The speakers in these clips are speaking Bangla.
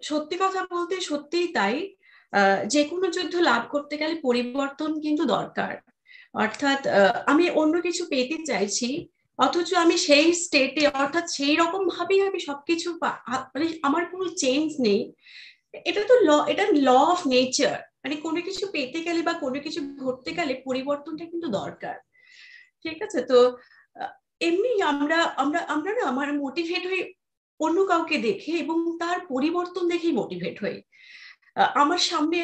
সত্যি কথা বলতে সত্যিই তাই। যে কোনো যুদ্ধ লাভ করতে গেলে পরিবর্তন কিন্তু দরকার। অর্থাৎ আমি অন্য কিছু পেতে চাইছি, অথচ আমি সেই স্টেটে অর্থাৎ সেই রকম ভাবেই আমি সবকিছু মানে আমার কোনো চেঞ্জ নেই। এটা ল অফ নেচার। মানে কোনো কিছু পেতে গেলে বা কোনো কিছু ঘটতে গেলে পরিবর্তনটা কিন্তু দরকার। ঠিক আছে তো আহ, এমনি আমরা আমরা আমরা না আমার মোটিভেট হই অন্য কাউকে দেখে, এবং তার পরিবর্তন দেখেই মোটিভেট হই। আমার সামনে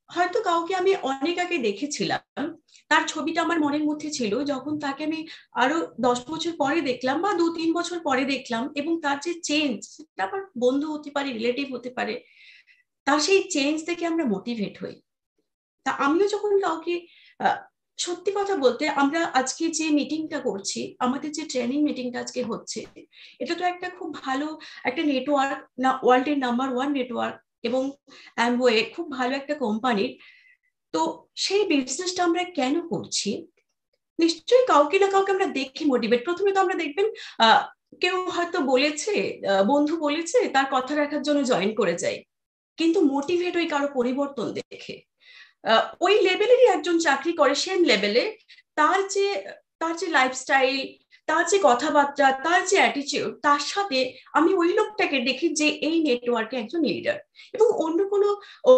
হয়তো কাউকে আমি অনেক আগে দেখেছিলাম, তার ছবিটা আমার মনের মধ্যে ছিল, যখন তাকে আমি আরো 10 বছর পরে দেখলাম বা 2-3 বছর পরে দেখলাম, এবং তার যে চেঞ্জ, সেটা আমার বন্ধু হতে পারে, রিলেটিভ হতে পারে, তার সেই চেঞ্জ থেকে আমরা মোটিভেট হই। তা আমিও যখন কাউকে আহ, সত্যি কথা বলতে আমরা আজকে যে মিটিংটা করছি, আমাদের যে ট্রেনিং মিটিংটা আজকে হচ্ছে, এটা তো একটা খুব ভালো একটা নেটওয়ার্ক, না ওয়ার্ল্ডের নাম্বার 1 নেটওয়ার্ক, এবং অ্যামওয়ে খুব ভালো একটা কোম্পানির। তো সেই বিজনেসটা আমরা কেন করছি? নিশ্চয়ই কাউকে না কাউকে আমরা দেখে মোটিভেট, প্রথমে তো আমরা দেখবেন আহ কেউ হয়তো বলেছে, বন্ধু বলেছে, তার কথা রাখার জন্য জয়েন করে যাই, কিন্তু মোটিভেট ওই কারো পরিবর্তন দেখে। ওই লেভেলেরই একজন চাকরি করে সেম লেভেলে, তার যে তার যে লাইফস্টাইল, তার যে কথাবার্তা, তার যে অ্যাটিটিউড, তার সাথে আমি ওই লোকটাকে দেখি যে এই নেটওয়ার্কে একজন লিডার, এবং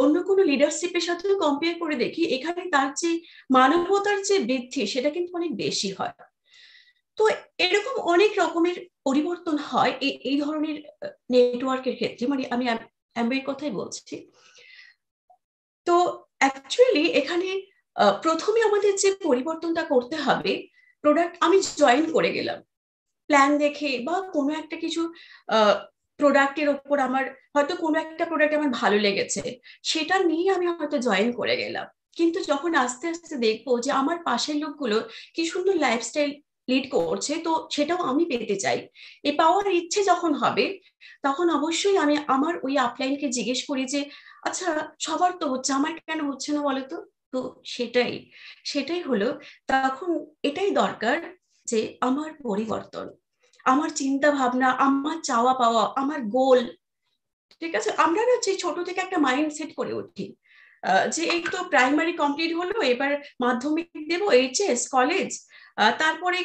অন্য কোনো লিডারশিপের সাথেও কম্পেয়ার করে দেখি, এখানে তার যে মানবতার যে বৃদ্ধি সেটা কিন্তু অনেক বেশি হয়। তো এরকম অনেক রকমের পরিবর্তন হয় এই ধরনের নেটওয়ার্কের ক্ষেত্রে, মানে আমি অ্যাম্বের কথাই বলছি। তো অ্যাকচুয়ালি এখানে প্রথমে আমাদের যে পরিবর্তনটা করতে হবে, প্রোডাক্ট আমি জয়েন করে গেলাম প্ল্যান দেখে, বা কোনো একটা কিছু প্রোডাক্টের ওপর আমার হয়তো কোনো একটা প্রোডাক্ট আমার ভালো লেগেছে, সেটা নিয়ে আমি হয়তো জয়েন করে গেলাম। কিন্তু যখন আস্তে আস্তে দেখবো যে আমার পাশের লোকগুলো কি সুন্দর লাইফস্টাইল লিড করছে, তো সেটাও আমি পেতে চাই, এই পাওয়ার ইচ্ছে যখন হবে, তখন অবশ্যই আমি আমার ওই আপলাইনকে জিজ্ঞেস করি যে আচ্ছা, সবার তো হচ্ছে, আমার কেন হচ্ছে না বলো তো। তো সেটাই সেটাই হলো তখন, এটাই দরকার যে আমার পরিবর্তন, আমার চিন্তা ভাবনা, আমার চাওয়া পাওয়া, আমার গোল। ঠিক আছে, আমরা না যে ছোট থেকে একটা মাইন্ড সেট করে উঠি, যে এই তো প্রাইমারি কমপ্লিট হলো, এবার মাধ্যমিক দেবো, এইচএস, কলেজ, তারপরে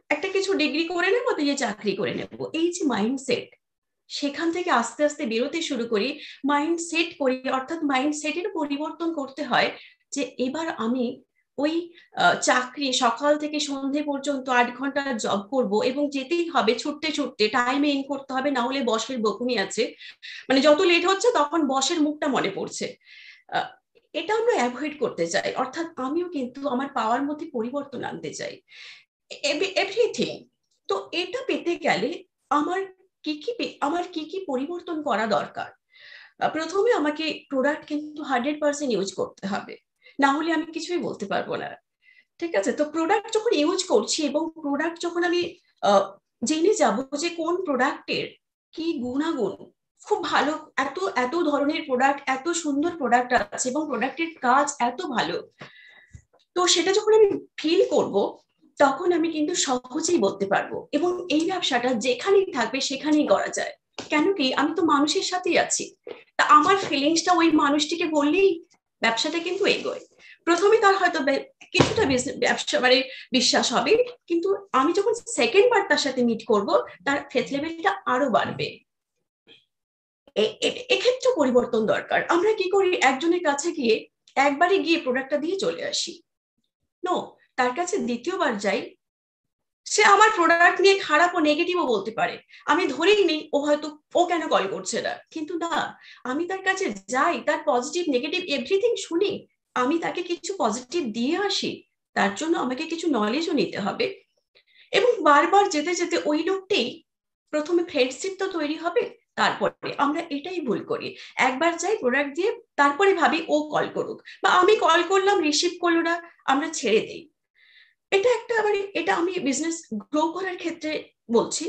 একটা কিছু ডিগ্রি করে নেবো, দিয়ে চাকরি করে নেবো, এই যে মাইন্ডসেট, সেখান থেকে আস্তে আস্তে বেরোতে শুরু করি, মাইন্ড সেট করি, অর্থাৎ মাইন্ড সেটের পরিবর্তন করতে হয়। যে এবার আমি ওই চাকরি সকাল থেকে সন্ধে পর্যন্ত 8 ঘন্টা জব করব, এবং যেতেই হবে ছুটতে ছুটতে, টাইমে ইন করতে হবে, না হলে বসের বকুনি আছে, মানে যত লেট হচ্ছে তখন বসের মুখটা মনে পড়ছে। আহ, এটা আমরা অ্যাভয়েড করতে চাই, অর্থাৎ আমিও কিন্তু আমার পাওয়ার মধ্যে পরিবর্তন আনতে চাই, এভরিথিং। তো এটা পেতে গেলে আমার আমার কি কি পরিবর্তন করা দরকার? প্রথমে আমাকে প্রোডাক্ট কিন্তু 100% ইউজ করতে হবে, না হলে আমি কিছুই বলতে পারবো না। ঠিক আছে, তো প্রোডাক্ট যখন ইউজ করছি, এবং প্রোডাক্ট যখন আমি আহ, জেনে যাব যে কোন প্রোডাক্টের কি গুণাগুণ, খুব ভালো, এত এত ধরনের প্রোডাক্ট, এত সুন্দর প্রোডাক্ট আছে, এবং প্রোডাক্টের কাজ এত ভালো, তো সেটা যখন আমি ফিল করব, তখন আমি কিন্তু সহজেই বলতে পারবো, এবং এই ব্যবসাটা যেখানেই থাকবে সেখানেই করা যায়। কেন কি, আমি তো মানুষের সাথেই আছি, তা আমার ফিলিংসটা ওই মানুষটিকে বললেই ব্যবসাটা কিন্তু এগোয়। প্রথমে তার হয়তো কিছুটা ব্যবসা মানে বিশ্বাস হবে, কিন্তু আমি যখন সেকেন্ড বার তার সাথে মিট করব, তার ফেথ লেভেলটা আরো বাড়বে। এক্ষেত্রে পরিবর্তন দরকার। আমরা কি করি, একজনের কাছে গিয়ে একবারে গিয়ে প্রোডাক্টটা দিয়ে চলে আসি, নো, তার কাছে দ্বিতীয়বার যাই, সে আমার প্রোডাক্ট নিয়ে খারাপ ও নেগেটিভও বলতে পারে, আমি ধরেই নেই ও হয়তো ও কেন কল করছে না, কিন্তু না, আমি তার কাছে যাই, তার পজিটিভ নেগেটিভ এভরিথিং শুনি, আমি তাকে কিছু পজিটিভ দিয়ে আসি, তার জন্য আমাকে কিছু নলেজও নিতে হবে, এবং বারবার যেতে যেতে ওই লোকটাই প্রথমে ফ্রেন্ডশিপ তো তৈরি হবে। তারপরে আমরা এটাই ভুল করি, একবার যাই প্রোডাক্ট দিয়ে, তারপরে ভাবি ও কল করুক, বা আমি কল করলাম রিসিভ করলো না, আমরা ছেড়ে দিই। এটা একটা মানে এটা আমি বিজনেস গ্রো করার ক্ষেত্রে বলছি।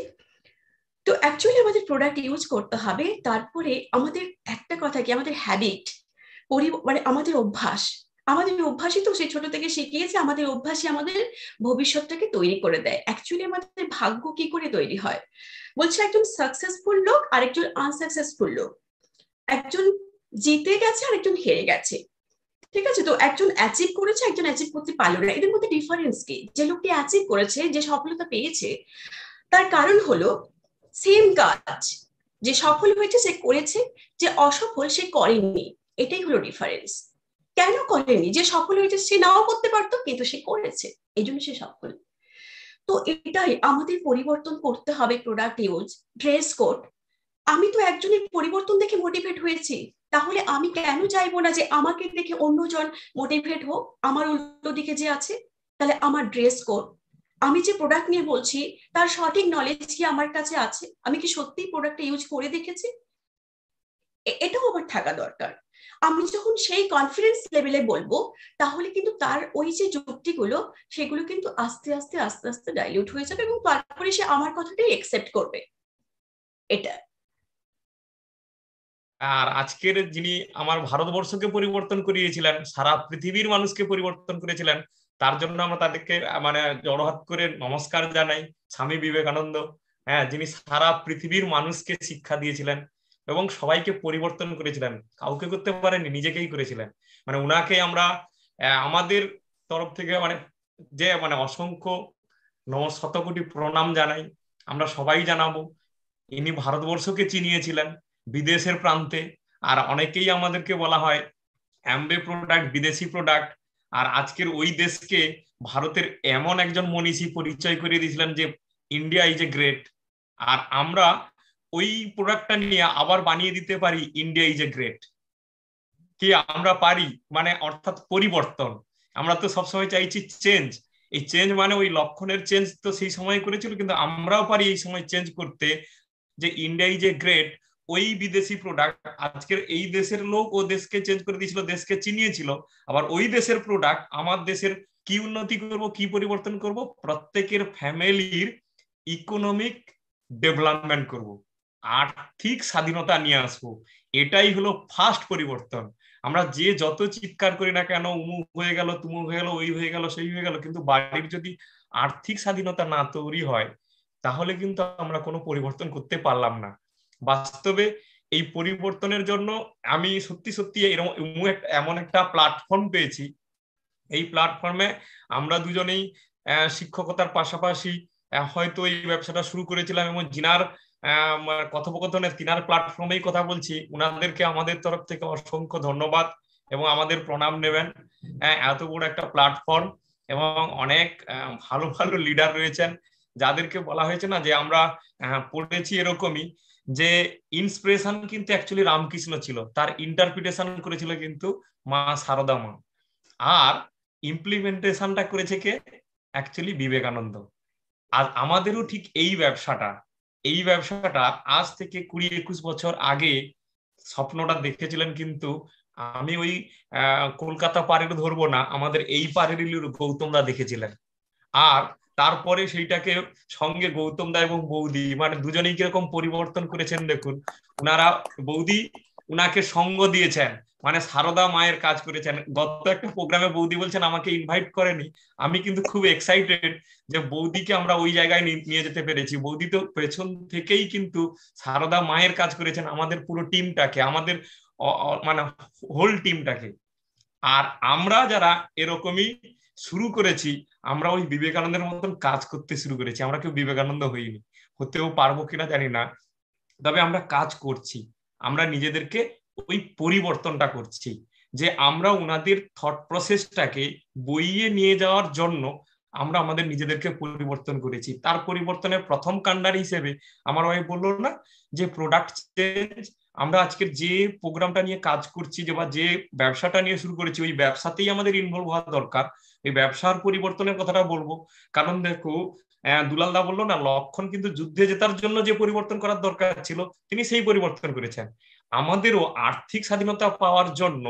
তো অ্যাকচুয়ালি আমাদের প্রোডাক্ট ইউজ করতে হবে, তারপরে আমাদের একটা কথা কি, আমাদের হ্যাবিট, মানে আমাদের অভ্যাস, আমাদের অভ্যাসই তো সেই ছোট থেকে শিখিয়েছে, আমাদের অভ্যাসই আমাদের ভবিষ্যৎটাকে তৈরি করে দেয়। অ্যাকচুয়ালি আমাদের ভাগ্য কি করে তৈরি হয়, বলছে একজন সাকসেসফুল লোক আর একজন আনসাকসেসফুল লোক, একজন জিতে গেছে আর একজন হেরে গেছে, ঠিক আছে? তো একজন অ্যাচিভ করেছে, একজন অ্যাচিভ করতে পারলো না, এদের মধ্যে ডিফারেন্স কি? যে লোকটি অ্যাচিভ করেছে, যে সফলতা পেয়েছে, তার কারণ হলো সেম কাজ। যে সফল হয়েছে সে করেছে, যে অসফল সে করেনি। এটাই হলো ডিফারেন্স। কেন করেনি? যে সফল হয়েছে সে নাও করতে পারতো, কিন্তু সে করেছে, এই জন্য সে সফল। তো এটাই আমাদের পরিবর্তন করতে হবে। Product use, dress code. আমি তো একজনের পরিবর্তন দেখে মোটিভেট হয়েছি, তাহলে আমি কেন চাইবো না যে আমাকে দেখে অন্যজন মোটিভেট হোক, আমার উল্টো দিকে যে আছে? তাহলে আমার ড্রেস কোড, আমি যে প্রোডাক্ট নিয়ে বলছি, তার সঠিক নলেজ কি আমার কাছে আছে? আমি কি সত্যি প্রোডাক্টটা ইউজ করে দেখেছি? এটাও আমার থাকা দরকার। আমি যখন সেই কনফিডেন্স লেভেলে বলবো, তাহলে কিন্তু তার ওই যে যুক্তিগুলো, সেগুলো কিন্তু আস্তে আস্তে আস্তে আস্তে ডাইলিউট হয়ে যাবে, এবং তারপরে সে আমার কথাটাই একসেপ্ট করবে। এটা। আর আজকের যিনি আমার ভারতবর্ষকে পরিবর্তন করিয়েছিলেন, সারা পৃথিবীর মানুষকে পরিবর্তন করেছিলেন, তার জন্য আমরা তাদেরকে মানে জড়হাত করে নমস্কার জানাই, স্বামী বিবেকানন্দ। হ্যাঁ, যিনি সারা পৃথিবীর মানুষকে শিক্ষা দিয়েছিলেন এবং সবাইকে পরিবর্তন করেছিলেন, কাউকে করতে পারেননি, নিজেকেই করেছিলেন। মানে উনাকে আমরা আমাদের তরফ থেকে মানে যে মানে অসংখ্য শতকোটি প্রণাম জানাই, আমরা সবাই জানাবো। ইনি ভারতবর্ষকে চিনিয়েছিলেন বিদেশের প্রান্তে। আর অনেকেই আমাদেরকে বলা হয় অ্যাম্বে প্রোডাক্ট, বিদেশি প্রোডাক্ট। আর আজকের ওই দেশকে ভারতের এমন একজন মনীষী পরিচয় করিয়ে দিয়েছিলেন যে ইন্ডিয়া ইজ এ গ্রেট। আর আমরা ওই প্রোডাক্টটা নিয়ে আবার বানিয়ে দিতে পারি ইন্ডিয়া ইজ এ গ্রেট। কি আমরা পারি? মানে অর্থাৎ পরিবর্তন। আমরা তো সবসময় চাইছি চেঞ্জ। এই চেঞ্জ মানে ওই লক্ষণের চেঞ্জ তো সেই সময় করেছিল, কিন্তু আমরাও পারি এই সময় চেঞ্জ করতে, যে ইন্ডিয়া ইজ এ গ্রেট। ওই বিদেশি প্রোডাক্ট আজকের এই দেশের লোক ও দেশকে চেঞ্জ করে দিয়েছিল, দেশকে চিনিয়েছিল। আবার ওই দেশের প্রোডাক্ট আমার দেশের কি উন্নতি করব, কি পরিবর্তন করব, প্রত্যেকের ফ্যামিলির ইকোনমিক ডেভেলপমেন্ট করব, আর্থিক স্বাধীনতা নিয়ে আসবো। এটাই হলো ফার্স্ট পরিবর্তন। আমরা যে যত চিৎকার করি না কেন, উমুক হয়ে গেল, তুমুক হয়ে গেল, ওই হয়ে গেল, সেই হয়ে গেল, কিন্তু বাড়ির যদি আর্থিক স্বাধীনতা না তৈরি হয়, তাহলে কিন্তু আমরা কোনো পরিবর্তন করতে পারলাম না। বাস্তবে এই পরিবর্তনের জন্য আমি সত্যি সত্যি এরকম এমন একটা প্ল্যাটফর্ম পেয়েছি। এই প্ল্যাটফর্মে আমরা দুজনেই শিক্ষকতার পাশাপাশি হয়তো এই ব্যবসাটা শুরু করেছিলাম, এবং জিনার কথোপকথনে তিনার প্ল্যাটফর্মেই কথা বলছি। উনাদেরকে আমাদের তরফ থেকে অসংখ্য ধন্যবাদ এবং আমাদের প্রণাম নেবেন। এত বড় একটা প্ল্যাটফর্ম এবং অনেক ভালো ভালো লিডার রয়েছেন, যাদেরকে বলা হয়েছে না যে আমরা পড়েছি এরকমই, যে ইন্সপিরেশন কিন্তু অ্যাকচুয়ালি রামকৃষ্ণ ছিল, তার ইন্টারপ্রিটেশন করেছিল কিন্তু মা শারদা মা। আর ইমপ্লিমেন্টেশনটা করেছে কে? অ্যাকচুয়ালি বিবেকানন্দ। আর আমাদেরও ঠিক এই ব্যবসাটা আজ থেকে 20-21 বছর আগে স্বপ্নটা দেখেছিলেন, কিন্তু আমি ওই কলকাতা পাড়ের ধরবো না, আমাদের এই পাড়েরই গৌতম দা দেখেছিলেন। আর তারপরে সেইটাকে সঙ্গে গৌতম দা এবং বৌদি মানে দুজনেই কিরকম পরিবর্তন করেছেন দেখুন। উনারা বৌদি উনাকে সঙ্গ দিয়েছেন, মানে সারদা মায়ের কাজ করেছেন। গত একটা প্রোগ্রামে বৌদি বলছেন আমাকে ইনভাইট করেনি, আমি কিন্তু খুব এক্সাইটেড যে বৌদিকে আমরা ওই জায়গায় নিয়ে যেতে পেরেছি। বৌদি তো পেছন থেকেই কিন্তু সারদা মায়ের কাজ করেছেন আমাদের পুরো টিমটাকে, আমাদের মানে হোল টিমটাকে। আর আমরা যারা এরকমই শুরু করেছি, আমরা ওই বিবেকানন্দের মতন কাজ করতে শুরু করেছি। আমরা কেউ বিবেকানন্দ হইনি, হতেও পারবো কিনা জানি না, তবে আমরা কাজ করছি। আমরা নিজেদেরকে ওই পরিবর্তনটা করছি, যে আমরা ওনাদের থট প্রসেসটাকে বইয়ে নিয়ে যাওয়ার জন্য আমরা আমাদের নিজেদেরকে পরিবর্তন করেছি। তার পরিবর্তনের প্রথম কাণ্ডারি হিসেবে আমার ওয়াইফ বললো না যে প্রোডাক্ট চেঞ্জ। আমরা আজকের যে প্রোগ্রামটা নিয়ে কাজ করছি, যে বা যে ব্যবসাটা নিয়ে শুরু করেছি, ওই ব্যবসাতেই আমাদের ইনভলভ হওয়া দরকার। এই ব্যবসার পরিবর্তনের কথাটা বলবো, কারণ দেখো দুলাল দা বললো না, লক্ষণ কিন্তু যুদ্ধে জেতার জন্য যে পরিবর্তন করার দরকার ছিল তিনি সেই পরিবর্তন করেছেন। আমাদেরও আর্থিক স্বাধীনতা পাওয়ার জন্য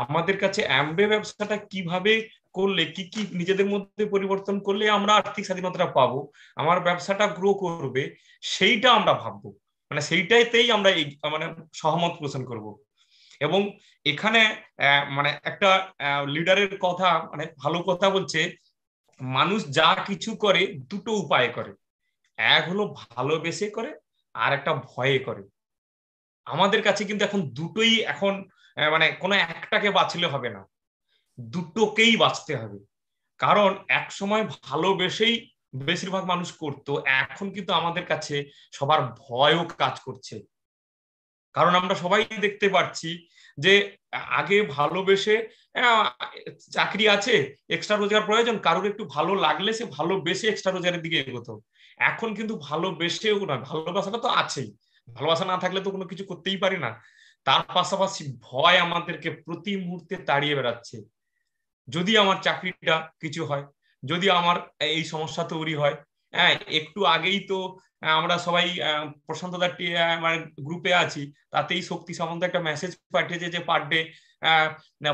আমাদের কাছে অ্যামবে ব্যবসাটা কিভাবে করলে, কি কি নিজেদের মধ্যে পরিবর্তন করলে আমরা আর্থিক স্বাধীনতাটা পাবো, আমার ব্যবসাটা গ্রো করবে, সেইটা আমরা ভাববো। মানে সেইটাইতেই আমরা মানে সহমত পোষণ করব। এবং এখানে মানে একটা লিডারের কথা, মানে ভালো কথা বলছে, মানুষ যা কিছু করে দুটো উপায়ে করে, এক হলো ভালোবেসে করে, আর একটা ভয়ে করে। আমাদের কাছে কিন্তু এখন দুটোই এখন মানে কোনো একটাকে বাছলে হবে না, দুটোকেই বাঁচতে হবে। কারণ এক সময় ভালোবেসেই বেশিরভাগ মানুষ করতো, এখন কিন্তু আমাদের কাছে সবার ভয়ও কাজ করছে। কারণ আমরা সবাই দেখতে পাচ্ছি যে আগে ভালোবেসে আহ, চাকরি আছে, এক্সট্রা রোজগার প্রয়োজন, কারোর একটু ভালো লাগলে সে ভালোবেসে এক্সট্রা রোজগারের দিকে এগোতো। এখন কিন্তু ভালোবেসেও নয়, ভালোবাসাটা তো আছেই, ভালোবাসা না থাকলে তো কোনো কিছু করতেই পারি না। তার পাশাপাশি ভয় আমাদেরকে প্রতি মুহূর্তে তাড়িয়ে বেড়াচ্ছে। যদি আমার চাকরিটা কিছু হয়, যদি আমার এই সমস্যা তৈরি হয়। হ্যাঁ, একটু আগেই তো আমরা সবাই প্রশান্ত দার মানে গ্রুপে আছি, তাতেই শক্তি সম্বন্ধে একটা মেসেজ পাঠিয়েছে যে পার ডে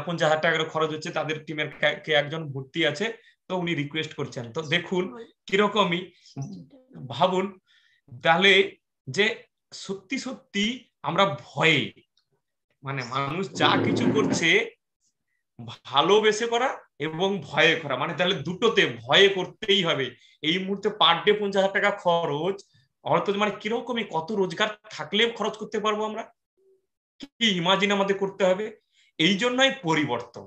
50,000 টাকা করে খরচ হচ্ছে, তাদের টিমের কে একজন ভর্তি আছে, তো উনি রিকোয়েস্ট করছেন। তো দেখুন কিরকমই, ভাবুন তাহলে যে সত্যি সত্যি আমরা ভয়ে, মানে মানুষ যা কিছু করছে ভালোবেসে করা এবং ভয়ে করা, মানে তাহলে দুটোতে ভয়ে করতেই হবে। এই মুহূর্তে পার ডে 50,000 টাকা খরচ, অর্থাৎ মানে কিরকমই কত রোজগার থাকলে খরচ করতে পারবো আমরা, কি ইমাজিন আমাদের করতে হবে। এই জন্যই পরিবর্তন,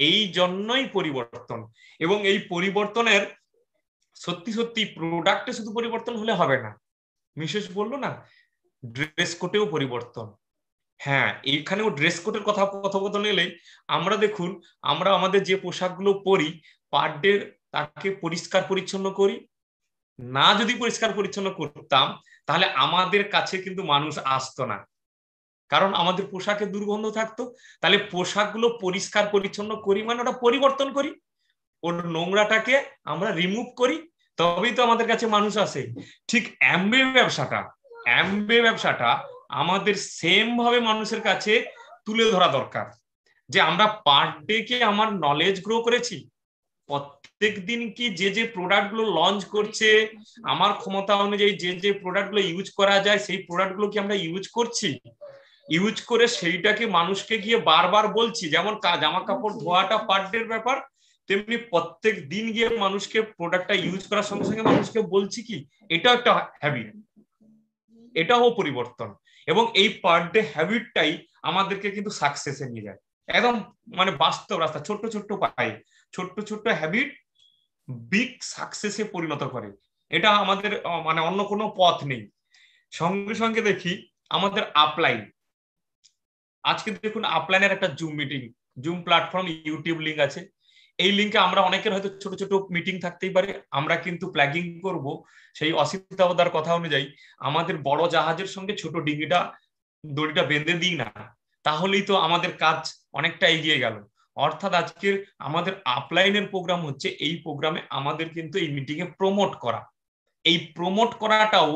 এই জন্যই পরিবর্তন। এবং এই পরিবর্তনের সত্যি সত্যি প্রোডাক্টে শুধু পরিবর্তন হলে হবে না, মিসেস বললো না ড্রেস কোডেও পরিবর্তন। হ্যাঁ, এইখানেও ড্রেস কোডের কথোপকথন এলে আমরা দেখুন, আমরা আমাদের যে পোশাকগুলো পরি পার ডে তাকে পরিষ্কার পরিচ্ছন্ন করি না। যদি পরিষ্কার পরিচ্ছন্ন করতাম তাহলে আমাদের কাছে কিন্তু মানুষ আসতো না, কারণ আমাদের পোশাকে দুর্গন্ধ থাকতো। তাহলে পোশাকগুলো পরিষ্কার পরিচ্ছন্ন করি মানে ওটা পরিবর্তন করি, ওর নোংরাটাকে আমরা রিমুভ করি, তবেই তো আমাদের কাছে মানুষ আসে। ঠিক অ্যামওয়ে ব্যবসাটা আমাদের সেম ভাবে মানুষের কাছে তুলে ধরা দরকার, যে আমরা পার ডে কে আমার নলেজ গ্রো করেছি, প্রত্যেক দিন কি যে যে প্রোডাক্ট গুলো লঞ্চ করছে আমার ক্ষমতা অনুযায়ী যে যে প্রোডাক্ট গুলো ইউজ করা যায় সেই প্রোডাক্ট গুলো কি আমরা ইউজ করছি, ইউজ করে সেইটাকে মানুষকে গিয়ে বারবার বলছি। যেমন জামা কাপড় ধোয়াটা পার ডে ব্যাপার, তেমনি প্রত্যেক দিন গিয়ে মানুষকে প্রোডাক্টটা ইউজ করার সঙ্গে সঙ্গে মানুষকে বলছি কি, এটাও একটা হ্যাবিট, এটাও পরিবর্তন। এবং এই পার ডে হ্যাবিটটাই আমাদেরকে কিন্তু সাকসেসে নিয়ে যায়, একদম মানে বাস্তব রাস্তা, ছোট্ট ছোট্ট পায়ে ছোট্ট ছোট্ট হ্যাবিট বিগ সাকসেসে পরিণত করে। এটা আমাদের মানে অন্য কোনো পথ নেই। সঙ্গে সঙ্গে দেখি আমাদের আপলাইন, আজকে দেখুন আপলাইনের একটা zoom meeting, zoom platform, YouTube link আছে। এই লিঙ্কে আমরা অনেকের হয়তো ছোট ছোট মিটিং থাকতেই পারে, আমরা কিন্তু প্ল্যাগিং করব সেই অসিতাবদার কথা অনুযায়ী, আমাদের বড় জাহাজের সঙ্গে ছোট ডিঙিটা দড়িটা বেঁধে দিই না, তাহলেই তো আমাদের কাজ অনেকটা এগিয়ে গেল। অর্থাৎ আজকের আমাদের আপলাইনের প্রোগ্রাম হচ্ছে, এই প্রোগ্রামে আমাদের কিন্তু এই মিটিং এ প্রমোট করা, এই প্রমোট করাটাও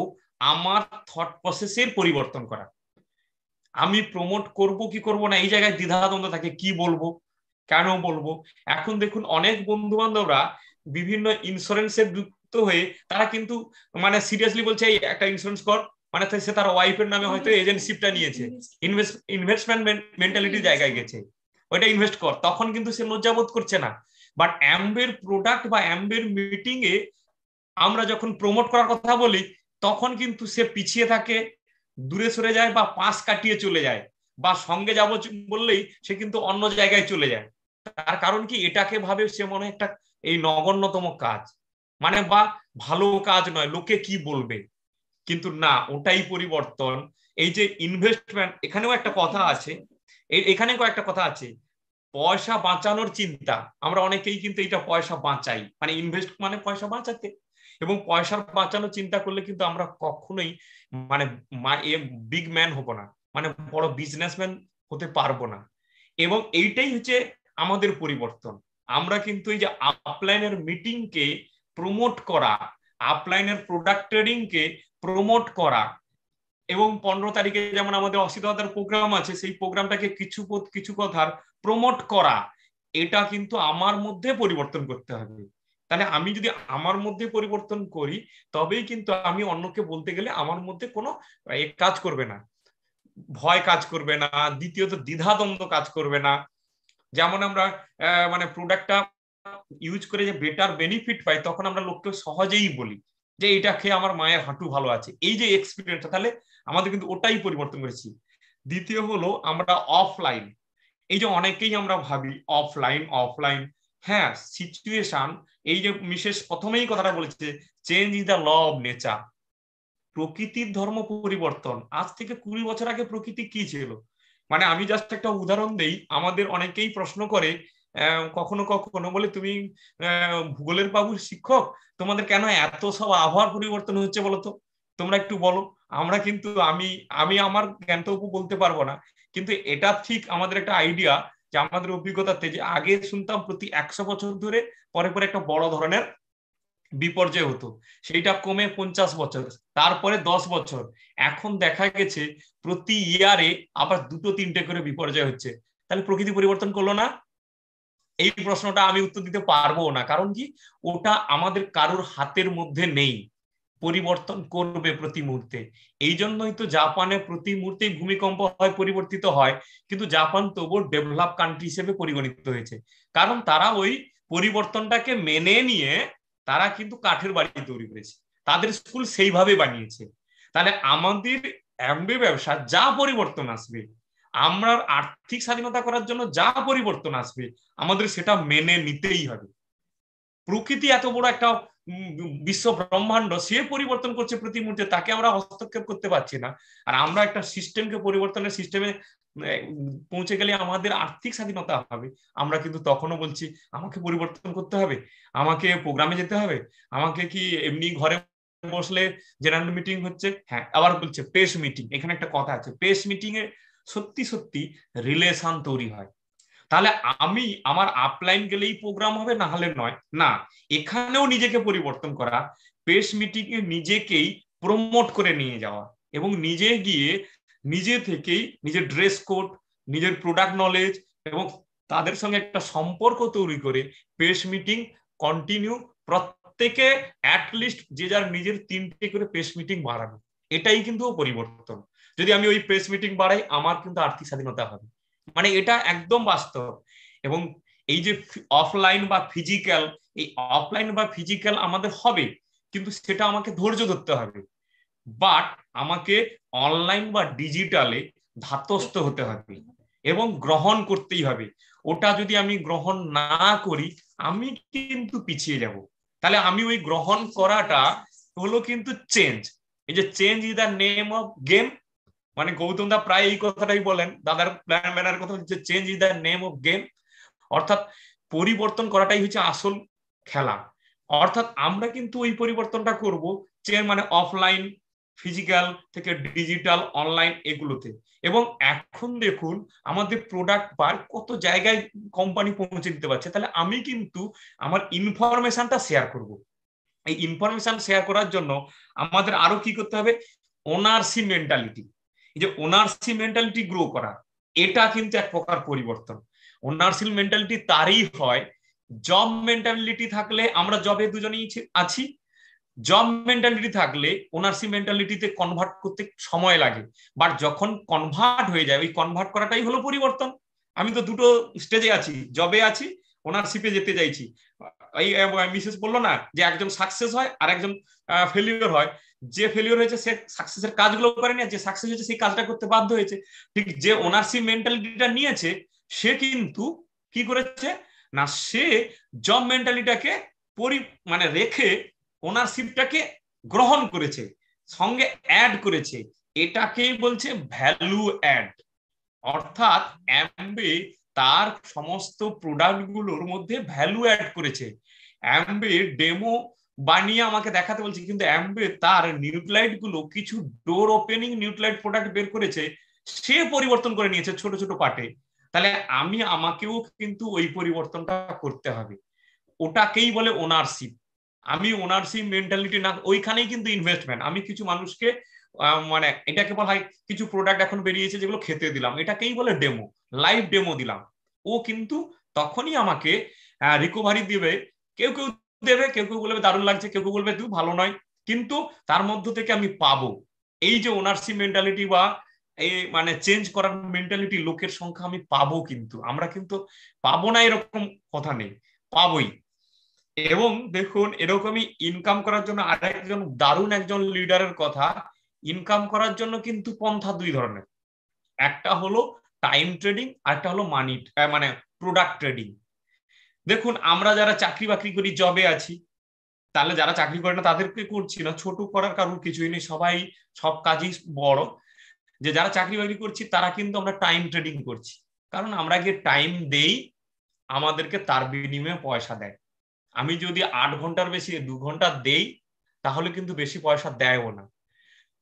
আমার থট প্রসেসের পরিবর্তন করা। আমি প্রমোট করব কি করব না এই জায়গায় দ্বিধাদ্বন্দ্ব থাকে, কি বলবো কেন বলবো। এখন দেখুন অনেক বন্ধু বান্ধবরা বিভিন্ন ইন্স্যুরেন্সে যুক্ত হয়ে তারা কিন্তু মানে সিরিয়াসলি বলছে এই একটা ইন্স্যুরেন্স কর, মানে সে তার ওয়াইফের নামে হয়তো এজেন্টশিপটা নিয়েছে, ইনভেস্টমেন্ট মেন্টালিটির জায়গায় গেছে, ওইটা ইনভেস্ট কর, তখন কিন্তু সে লজ্জাবোধ করছে না। বাট অ্যাম্বের প্রোডাক্ট বা অ্যাম্বের মিটিং এ আমরা যখন প্রমোট করার কথা বলি তখন কিন্তু সে পিছিয়ে থাকে, দূরে সরে যায় বা পাশ কাটিয়ে চলে যায়, বা সঙ্গে যাব বললেই সে কিন্তু অন্য জায়গায় চলে যায়। তার কারণ কি, এটাকে ভাবে সে মনে একটা এই নগণ্যতম কাজ, মানে বা ভালো কাজ নয়, লোকে কি বলবে। কিন্তু না, ওটাই পরিবর্তন। এই যে ইনভেস্টমেন্ট, এখানেও একটা কথা আছে, এখানে কয়েকটা কথা আছে। পয়সা বাঁচানোর চিন্তা, আমরা অনেকেই কিন্তু এটা পয়সা বাঁচাই, মানে ইনভেস্ট মানে পয়সা বাঁচাতে, এবং পয়সার বাঁচানোর চিন্তা করলে কিন্তু আমরা কখনোই মানে বিগ ম্যান হব না, মানে বড় বিজনেসম্যান হতে পারবো না। এবং এইটাই হচ্ছে আমাদের পরিবর্তন। আমরা কিন্তু এই যে আপলাইনের মিটিং কে প্রমোট করা, আপলাইনের প্রোডাক্ট ট্রেডিং কে প্রমোট করা, এবং 15 তারিখে যেমন আমাদের অসিততার প্রোগ্রাম আছে, সেই প্রোগ্রামটাকে কিছু কথার প্রমোট করা, এটা কিন্তু আমার মধ্যে পরিবর্তন করতে হবে। তাহলে আমি যদি আমার মধ্যে পরিবর্তন করি তবেই কিন্তু আমি অন্যকে বলতে গেলে আমার মধ্যে কোনো কাজ করবে না, ভয় কাজ করবে না, দ্বিতীয়ত দ্বিধাদ্বন্দ্ব কাজ করবে না। যেমন আমরা মানে প্রোডাক্টটা ইউজ করে যে বেটার বেনিফিট পাই, তখন আমরা লোককে সহজেই বলি যে এটা খেয়ে আমার মায়ের হাঁটু ভালো আছে, এই যে এক্সপিরিয়েন্সটা, তাহলে আমাদের কিন্তু ওটাই পরিবর্তন করেছি। দ্বিতীয় হলো আমরা অফলাইন। এই যে অনেকেই আমরা ভাবি অফলাইন অফলাইন, হ্যাঁ সিচুয়েশন, এই যে মিসেস প্রথমেই কথাটা বলেছে, change is the law of nature. প্রকৃতির ধর্ম পরিবর্তন। আজ থেকে 20 বছর আগে প্রকৃতি কি ছিল? মানে আমি জাস্ট একটা উদাহরণ দেই, আমাদের অনেকেই প্রশ্ন করে কখনো কখনো বলে, তুমি ভূগোলের বাবুর শিক্ষক, তোমাদের কেন এত সব আবহাওয়ার পরিবর্তন হচ্ছে বলো তো, তোমরা একটু বলো। আমরা কিন্তু আমি আমি আমার জ্ঞানটুকু বলতে পারবো না, কিন্তু এটা ঠিক আমাদের একটা আইডিয়া যে আমাদের অভিজ্ঞতাতে, যে আগে শুনতাম প্রতি 100 বছর ধরে পরে পরে একটা বড় ধরনের বিপর্যয় হতো, সেইটা কমে 50 বছর, তারপরে 10 বছর, এখন দেখা গেছে প্রতি ইয়ারে আবার 2-3টে করে বিপর্যয় হচ্ছে। তাহলে প্রকৃতি পরিবর্তন করলো না? এই প্রশ্নটা আমি উত্তর দিতে পারবো না, কারণ কি, ওটা আমাদের কারোর হাতের মধ্যে নেই, পরিবর্তন করবে প্রতি মুহূর্তে। এই জন্যই তো জাপানে প্রতি মুহূর্তে ভূমিকম্প হয়, পরিবর্তিত হয়, কিন্তু জাপান তবুও ডেভেলপ কান্ট্রি হিসেবে পরিগণিত হয়েছে, কারণ তারা ওই পরিবর্তনটাকে মেনে নিয়ে তারা কিন্তু কাঠের বাড়ি তৈরি করেছে, তাদের স্কুল সেইভাবে বানিয়েছে। তাহলে আমাদের অ্যামওয়ে ব্যবসা যা পরিবর্তন আসবে, আমরা আর্থিক স্বাধীনতা করার জন্য যা পরিবর্তন আসবে, আমাদের সেটা মেনে নিতেই হবে। প্রকৃতি এত বড় একটা বিশ্ব ব্রহ্মাণ্ড, সে পরিবর্তন করছে প্রতি মুহূর্তে, তাকে আমরা হস্তক্ষেপ করতে পারছি না। আর আমরা একটা সিস্টেমকে পরিবর্তনের সিস্টেমে পৌঁছে গেলে আমাদের আর্থিক স্বাধীনতা হবে, আমরা কিন্তু তখনও বলছি আমাকে পরিবর্তন করতে হবে, আমাকে প্রোগ্রামে যেতে হবে, আমাকে কি এমনি ঘরে বসলে জেনারেল মিটিং হচ্ছে, হ্যাঁ আবার বলছে পেস মিটিং। এখানে একটা কথা আছে, পেস মিটিং এ সত্যি সত্যি রিলেশন তৈরি হয়। তাহলে আমি আমার আপলাইন গেলেই প্রোগ্রাম হবে, না হলে নয় না, এখানেও নিজেকে পরিবর্তন করা, প্রেস মিটিং এ নিজেকেই প্রমোট করে নিয়ে যাওয়া, এবং নিজে গিয়ে নিজে থেকেই নিজের ড্রেস কোড, নিজের প্রোডাক্ট নলেজ এবং তাদের সঙ্গে একটা সম্পর্ক তৈরি করে প্রেস মিটিং কন্টিনিউ, প্রত্যেকে অ্যাটলিস্ট যে যার নিজের 3টে করে প্রেস মিটিং বাড়ানো, এটাই কিন্তু পরিবর্তন। যদি আমি ওই প্রেস মিটিং বাড়াই, আমার কিন্তু আর্থিক স্বাধীনতা হবে, মানে এটা একদম বাস্তব। এবং এই যে অফলাইন বা ফিজিক্যাল, এই অফলাইন বা ফিজিক্যাল আমাদের হবে, কিন্তু সেটা আমাকে ধৈর্য ধরতে হবে, বাট আমাকে অনলাইন বা ডিজিটালে ধাতস্থ হতে হবে এবং গ্রহণ করতেই হবে। ওটা যদি আমি গ্রহণ না করি, আমি কিন্তু পিছিয়ে যাব। তাহলে আমি ওই গ্রহণ করাটা হলো কিন্তু চেঞ্জ। এই যে change is the name of game, মানে গৌতম দা প্রায় এই কথাটাই বলেন, দাদার প্ল্যান ব্যানার কথা হচ্ছে change is the name of game, অর্থাৎ পরিবর্তন করাটাই হচ্ছে আসল খেলা। অর্থাৎ আমরা কিন্তু ওই পরিবর্তনটা করব চেঞ্জ মানে অফলাইন ফিজিক্যাল থেকে ডিজিটাল অনলাইন এগুলোতে। এবং এখন দেখুন আমাদের প্রোডাক্ট বা কত জায়গায় কোম্পানি পৌঁছে দিতে পারছে, তাহলে আমি কিন্তু আমার ইনফরমেশনটা শেয়ার করব। এই ইনফরমেশন শেয়ার করার জন্য আমাদের আরো কি করতে হবে, ওনারশিপ মেন্টালিটি। এই যে ওনারশিপ মেন্টালিটি গ্রো করা, এটা কিন্তু এক প্রকার পরিবর্তন। ওনারশিপ মেন্টালিটি তারই হয়, জব মেন্টালিটি থাকলে আমরা জবে দুজনেই আছি, জব মেন্টালিটি থাকলে ওনারশিপ মেন্টালিটিতে কনভার্ট করতে সময় লাগে, বাট যখন কনভার্ট হয়ে যায়, ওই কনভার্ট করাটাই হলো পরিবর্তন। আমি তো দুটো স্টেজে আছি, জবে আছি, ওনারশিপে যেতে চাইছি। এই মিসেস বললো না যে একজন সাকসেস হয় আর একজন ফেলিওর হয়, যে ফেলিওর হয়েছে সে সাকসেসের কাজগুলো করেনি, আর যে সাকসেস হয়েছে সেই কাজটা করতে বাধ্য হয়েছে। ঠিক যে ওনারশিপ মেন্টালিটিটা নিয়েছে, সে কিন্তু কি করেছে না, সে জব মেন্টালিটাকে মানে রেখে ওনারশিপটাকে গ্রহণ করেছে, সঙ্গে অ্যাড করেছে, এটাকেই বলছে ভ্যালু অ্যাড। অর্থাৎ অ্যামবে তার সমস্ত প্রোডাক্ট গুলোর মধ্যে ভ্যালু অ্যাড করেছে। অ্যামবে ডেমো বানিয়ে আমাকে দেখাতে বলছে, কিন্তু অ্যামবে তার নিউক্লাইড গুলো কিছু ডোর ওপেনিং নিউক্লাইড প্রোডাক্ট বের করেছে, সে পরিবর্তন করে নিয়েছে ছোট ছোট পার্টে। তাহলে আমাকেও কিন্তু ওই পরিবর্তনটা করতে হবে, ওটাকেই বলে ওনারশিপ। আমি ওনারশিপ মেন্টালিটি না, ওইখানেই কিন্তু ইনভেস্টমেন্ট। আমি কিছু মানুষকে মানে এটাকে বলা হয়, কিছু প্রোডাক্ট এখন বেরিয়েছে যেগুলো খেতে দিলাম, এটাকেই বলে ডেমো, লাইভ ডেমো দিলাম। ও কিন্তু তখনই আমাকে রিকভারি দিবে। কেউ কেউ দেবে, কেউ কেউ বলবে দারুণ লাগছে, কেউ কেউ বলবে তুই ভালো নয়, কিন্তু তার মধ্য থেকে আমি পাবো। এই যে ওনারশিপ মেন্টালিটি বা এই মানে চেঞ্জ করার মেন্টালিটি লোকের সংখ্যা আমি পাবো, কিন্তু আমরা কিন্তু পাবো না এরকম কথা নেই, পাবোই। এবং দেখুন এরকমই ইনকাম করার জন্য আরেকজন দারুণ একজন লিডারের কথা, ইনকাম করার জন্য কিন্তু পন্থা দুই ধরনের। একটা হলো টাইম ট্রেডিং, আর একটা হলো মানি মানে প্রোডাক্ট ট্রেডিং। দেখুন আমরা যারা চাকরি বাকরি করি, জবে আছি, তাহলে যারা চাকরি করে না তাদেরকে করছি না, ছোট করার কারণ কিছুই নেই, সবাই সব কাজই বড়। যে যারা চাকরি বাকরি করছি তারা কিন্তু আমরা টাইম ট্রেডিং করছি, কারণ আমরা গিয়ে টাইম দেই, আমাদেরকে তার বিনিময়ে পয়সা দেয়। আমি যদি 8 ঘন্টার বেশি 2 ঘন্টা দেই তাহলে কিন্তু বেশি পয়সা দেয়ও না।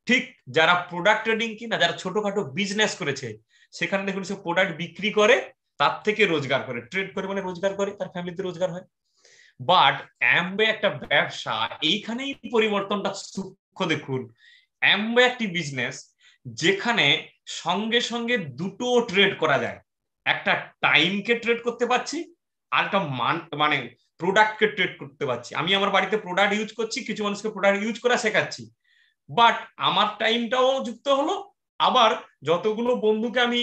ঠিক যারা প্রোডাক্ট ট্রেডিং কিনা, যারা ছোটখাটো বিজনেস করেছে, সেখানে দেখুন সে প্রোডাক্ট বিক্রি করে তার থেকে রোজগার করে, ট্রেড করে মানে রোজগার করে, তার ফ্যামিলিতে রোজগার হয়। বাট অ্যামওয়ে একটা ব্যবসা, এইখানেই পরিবর্তনটা সূক্ষ্ম। দেখুন অ্যামওয়ে একটি বিজনেস যেখানে সঙ্গে সঙ্গে দুটো ট্রেড করা যায়, একটা টাইমকে ট্রেড করতে পারছি, আর একটা মানে প্রোডাক্টকে ট্রেড করতে পারছি। আমি আমার বাড়িতে প্রোডাক্ট ইউজ করছি, কিছু মানুষকে প্রোডাক্ট ইউজ করা শেখাচ্ছি, বাট আমার টাইমটাও যুক্ত হলো, আবার যতগুলো বন্ধুকে আমি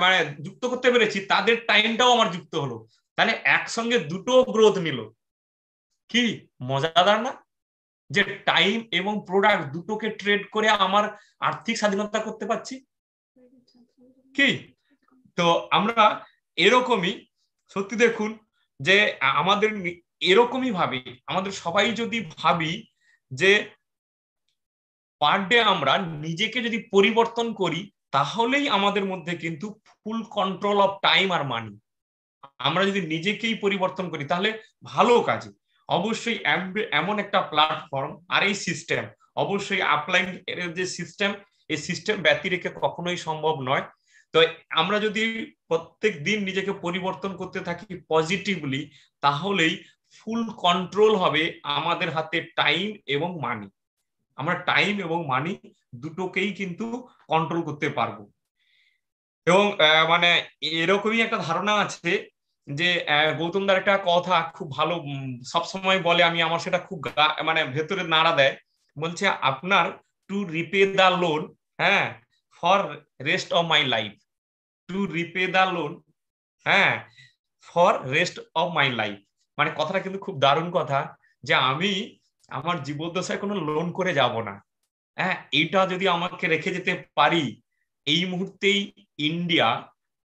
মানে যুক্ত করতে পেরেছি তাদের টাইমটাও আমার যুক্ত হলো। তাহলে একসঙ্গে দুটো গ্রোথ নিল। কি মজাদার না, যে টাইম এবং প্রোডাক্ট দুটোকে ট্রেড করে আমার আর্থিক স্বাধীনতা করতে পারছি। কি তো আমরা এরকমই, সত্যি দেখুন যে আমাদের এরকমই ভাবি, আমাদের সবাই যদি ভাবি যে পার ডে আমরা নিজেকে যদি পরিবর্তন করি, তাহলেই আমাদের মধ্যে কিন্তু ফুল কন্ট্রোল অফ টাইম আর মানি। আমরা যদি নিজেকেই পরিবর্তন করি তাহলে ভালো কাজে অবশ্যই এমন একটা প্ল্যাটফর্ম আর এই সিস্টেম, অবশ্যই আপলাইন এর যে সিস্টেম, এই সিস্টেম ব্যতি রেখে কখনোই সম্ভব নয়। তো আমরা যদি প্রত্যেক দিন নিজেকে পরিবর্তন করতে থাকি পজিটিভলি, তাহলেই ফুল কন্ট্রোল হবে আমাদের হাতে টাইম এবং মানি। আমরা টাইম এবং মানি দুটোকেই কিন্তু কন্ট্রোল করতে পারবো। এবং মানে এরকমই একটা ধারণা আছে যে গৌতম দার একটা কথা খুব ভালো সব সময় বলে, আমি আমার সেটা খুব মানে ভেতরে নাড়া দেয়। বলছে আপনার টু রিপে দা লোন, হ্যাঁ, for rest of my life, to repay the loan, হ্যাঁ, for rest of my life. মানে কথাটা কিন্তু খুব দারুণ কথা, যে আমি আমার জীবদ্দশায় কোনো লোন করে যাব না। হ্যাঁ, এইটা যদি আমাকে রেখে যেতে পারি, এই মুহূর্তেই ইন্ডিয়া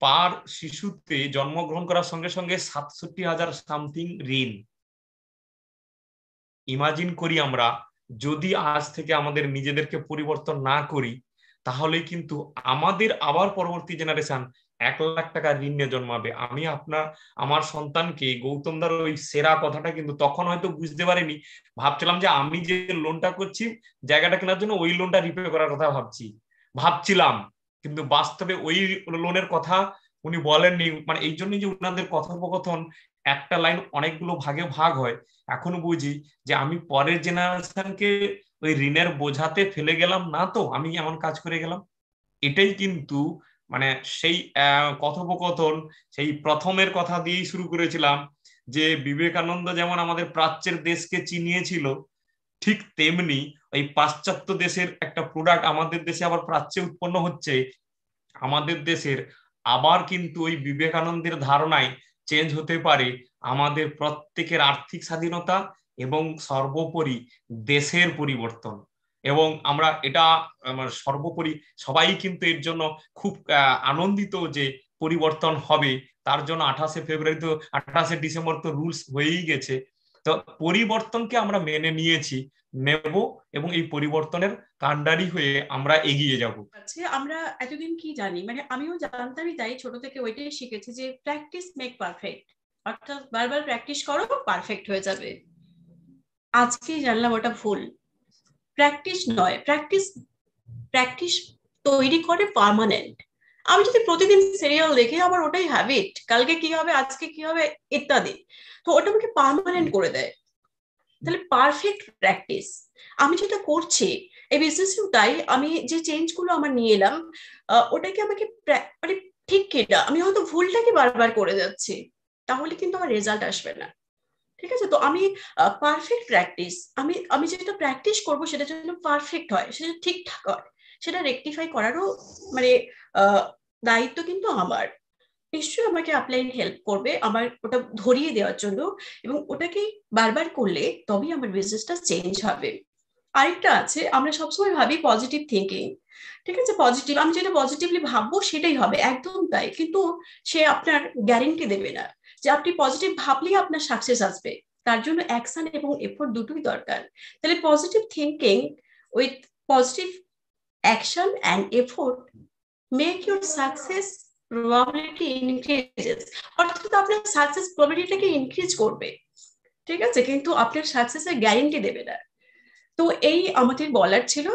পার শিশুতে জন্মগ্রহণ করার সঙ্গে সঙ্গে 67,000 সামথিং ঋণ। ইমাজিন করি আমরা যদি আজ থেকে আমাদের নিজেদেরকে পরিবর্তন না করি, তাহলে কিন্তু আমাদের আবার পরবর্তী জেনারেশন 1 লাখ টাকা ঋণ নিয়ে জন্মাবে। আমি আমার সন্তানকে গৌতম দার ওই সেরা কথাটা কিন্তু তখন হয়তো বুঝতে পারিনি, ভাবছিলাম যে আমি যে লোনটা করছি জায়গাটা কেনার জন্য, ওই লোনটা রিপে করার কথা ভাবছিলাম, কিন্তু বাস্তবে ওই লোনের কথা উনি বলেননি। মানে এই জন্যই যে উনাদের কথোপকথন একটা লাইন অনেকগুলো ভাগে ভাগ হয়। এখনো বুঝি যে আমি পরের জেনারেশনকে ওই ঋণের বোঝাতে ফেলে গেলাম না, তো আমি এমন কাজ করে গেলাম। এটাই কিন্তু মানে সেই কথোপকথন, সেই প্রথমের কথা দিয়েই শুরু করেছিলাম, যে বিবেকানন্দ যেমন আমাদের প্রাচ্যের দেশকে চিনিয়েছিল, ঠিক তেমনি ওই পাশ্চাত্য দেশের একটা প্রোডাক্ট আমাদের দেশে আবার প্রাচ্যে উৎপন্ন হচ্ছে। আমাদের দেশের আবার কিন্তু ওই বিবেকানন্দের ধারণায় চেঞ্জ হতে পারে আমাদের প্রত্যেকের আর্থিক স্বাধীনতা এবং সর্বোপরি দেশের পরিবর্তন। এবং আমরা এটা সর্বোপরি সবাই কিন্তু এর জন্য খুব আনন্দিত যে পরিবর্তন হবে। তার জন্য 28শে ফেব্রুয়ারি তো 28শে ডিসেম্বর তো রুলস হয়েই গেছে। তো পরিবর্তনকে আমরা মেনে নিয়েছি, নেব, এবং এই পরিবর্তনের কাণ্ডারি হয়ে আমরা এগিয়ে যাব। আমরা এতদিন কি জানি, মানে আমিও জানতামই তাই, ছোট থেকে ওইটাই শিখেছি যে প্র্যাকটিস মেক পারফেক্ট, অর্থাৎ বারবার প্র্যাকটিস করো পারফেক্ট হয়ে যাবে। আজকেই জানলাম ওটা ভুল। প্র্যাকটিস নয়, প্র্যাকটিস তৈরি করে পার্মানেন্ট। আমি যদি প্রতিদিন সিরিয়াল দেখি আমার ওটাই হ্যাবিট, কালকে কি হবে, আজকে কি হবে ইত্যাদি, তো ওটা আমাকে পার্মানেন্ট করে দেয়। তাহলে পারফেক্ট প্র্যাকটিস আমি যেটা করছি এই বিজনেসেও তাই, আমি যে চেঞ্জ গুলো আমার নিয়ে এলাম ওটাকে আমাকে মানে ঠিক কিনা, আমি হয়তো ভুলটাকে বারবার করে যাচ্ছি, তাহলে কিন্তু আমার রেজাল্ট আসবে না। ঠিক আছে, তো আমি পারফেক্ট প্র্যাকটিস, আমি যেটা প্র্যাকটিস করবো সেটা যেন পারফেক্ট হয়, সেটা ঠিকঠাক হয়, সেটা রেকটিফাই করারও মানে দায়িত্ব কিন্তু আমার। নিশ্চয়ই আমাকে আপলাইন হেল্প করবে আমার ওটা ধরিয়ে দেওয়ার জন্য, এবং ওটাকে বারবার করলে তবেই আমার বিজনেসটা চেঞ্জ হবে। আরেকটা আছে, আমরা সবসময় ভাবি পজিটিভ থিঙ্কিং, ঠিক আছে, পজিটিভ, আমি যেটা পজিটিভলি ভাববো সেটাই হবে, একদম তাই। কিন্তু সে আপনার গ্যারেন্টি দেবে না যে আপনি পজিটিভ ভাবলেই আপনার সাকসেস আসবে। তার জন্য অ্যাকশন এবং এফোর্ট দুটোই দরকার। তাহলে positive thinking with positive action and effort make your success probability increases, অর্থাৎ আপনার সাকসেস প্রবাবিলিটিটাকে ইনক্রিজ করবে। ঠিক আছে, কিন্তু আপনার সাকসেসের গ্যারেন্টি দেবে না। তো এই আমাদের বলার ছিল।